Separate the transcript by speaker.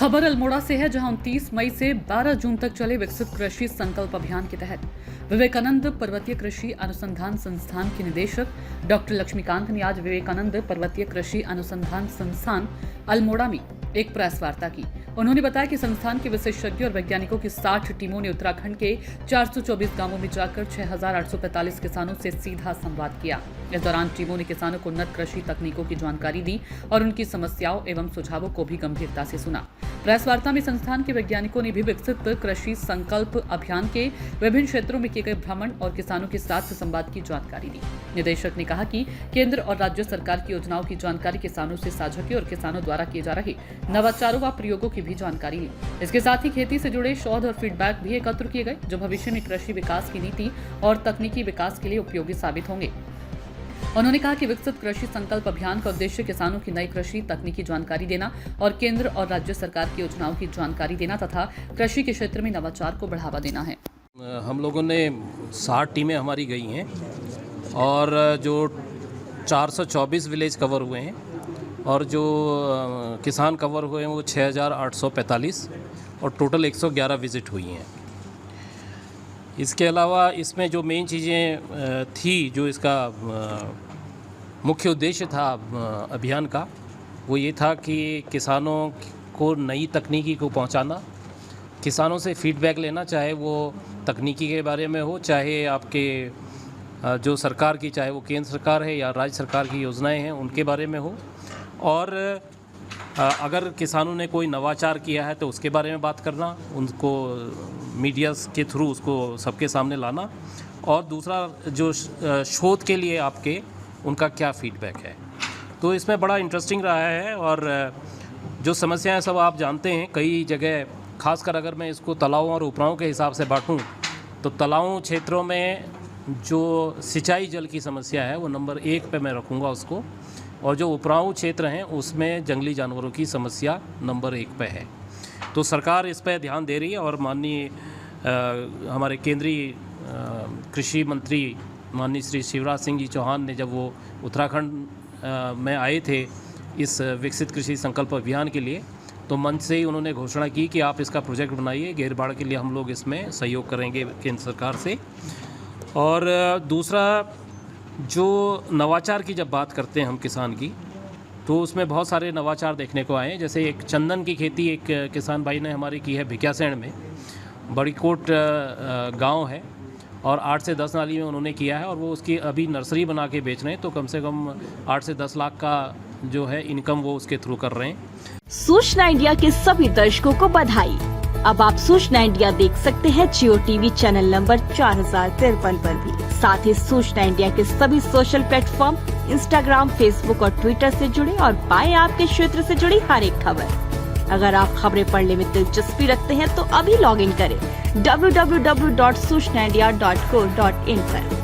Speaker 1: खबर अल्मोड़ा से है, जहां 29 मई से 12 जून तक चले विकसित कृषि संकल्प अभियान के तहत विवेकानंद पर्वतीय कृषि अनुसंधान संस्थान के निदेशक डॉक्टर लक्ष्मीकांत ने आज विवेकानंद पर्वतीय कृषि अनुसंधान संस्थान अल्मोड़ा में एक प्रेस वार्ता की। उन्होंने बताया कि संस्थान के विशेषज्ञों और वैज्ञानिकों की 60 टीमों ने उत्तराखंड के 424 गांवों में जाकर 6,845 किसानों से सीधा संवाद किया। इस दौरान टीमों ने किसानों को उन्नत कृषि तकनीकों की जानकारी दी और उनकी समस्याओं एवं सुझावों को भी गंभीरता से सुना। प्रेस वार्ता में संस्थान के वैज्ञानिकों ने भी विकसित कृषि संकल्प अभियान के विभिन्न क्षेत्रों में किए गए भ्रमण और किसानों के साथ संवाद की जानकारी दी। निदेशक ने कहा कि केंद्र और राज्य सरकार की योजनाओं की जानकारी किसानों से साझा की और किसानों द्वारा किए जा रहे नवाचारों व प्रयोगों की भी जानकारी ली। इसके साथ ही खेती से जुड़े शोध और फीडबैक भी एकत्र किए गए, जो भविष्य में कृषि विकास की नीति और तकनीकी विकास के लिए उपयोगी साबित होंगे। उन्होंने कहा कि विकसित कृषि संकल्प अभियान का उद्देश्य किसानों की नई कृषि तकनीकी जानकारी देना और केंद्र और राज्य सरकार की योजनाओं की जानकारी देना तथा कृषि के क्षेत्र में नवाचार को बढ़ावा देना है।
Speaker 2: हम लोगों ने 60 टीमें हमारी गई हैं और जो 424 विलेज कवर हुए हैं और जो किसान कवर हुए हैं वो 6,845 और टोटल 111 विजिट हुई हैं। इसके अलावा इसमें जो मेन चीज़ें थी, जो इसका मुख्य उद्देश्य था अभियान का, वो ये था कि किसानों को नई तकनीकी को पहुंचाना, किसानों से फीडबैक लेना, चाहे वो तकनीकी के बारे में हो, चाहे आपके जो सरकार की, चाहे वो केंद्र सरकार है या राज्य सरकार की योजनाएं हैं उनके बारे में हो, और अगर किसानों ने कोई नवाचार किया है तो उसके बारे में बात करना, उनको मीडिया के थ्रू उसको सबके सामने लाना, और दूसरा जो शोध के लिए आपके उनका क्या फीडबैक है। तो इसमें बड़ा इंटरेस्टिंग रहा है और जो समस्याएं सब आप जानते हैं कई जगह, खासकर अगर मैं इसको तालाबों और उपराओं के हिसाब से बांटूं तो तालाबों क्षेत्रों में जो सिंचाई जल की समस्या है वो नंबर 1 पे मैं रखूँगा उसको, और जो उपराऊ क्षेत्र हैं उसमें जंगली जानवरों की समस्या नंबर 1 पे है। तो सरकार इस पर ध्यान दे रही है और माननीय हमारे केंद्रीय कृषि मंत्री माननीय श्री शिवराज सिंह जी चौहान ने जब वो उत्तराखंड में आए थे इस विकसित कृषि संकल्प अभियान के लिए, तो मंच से ही उन्होंने घोषणा की कि आप इसका प्रोजेक्ट बनाइए, घेर-बाड़ के लिए हम लोग इसमें सहयोग करेंगे केंद्र सरकार से। और दूसरा, जो नवाचार की जब बात करते हैं हम किसान की, तो उसमें बहुत सारे नवाचार देखने को आए हैं। जैसे एक चंदन की खेती एक किसान भाई ने हमारी की है भिकियासैंण में, बड़ीकोट गांव है, और 8 से 10 नाली में उन्होंने किया है और वो उसकी अभी नर्सरी बना के बेच रहे हैं। तो कम से कम 8 से 10 लाख का जो है इनकम वो उसके थ्रू कर रहे हैं।
Speaker 3: सूचना इंडिया के सभी दर्शकों को बधाई। अब आप सूचना इंडिया देख सकते हैं जियो टीवी चैनल नंबर 4053 पर भी। साथ ही सूचना इंडिया के सभी सोशल प्लेटफॉर्म इंस्टाग्राम, फेसबुक और ट्विटर से जुड़े और पाएं आपके क्षेत्र से जुड़ी हर एक खबर। अगर आप खबरें पढ़ने में दिलचस्पी रखते हैं तो अभी लॉग इन करें www.सूचनाindia.co.in पर।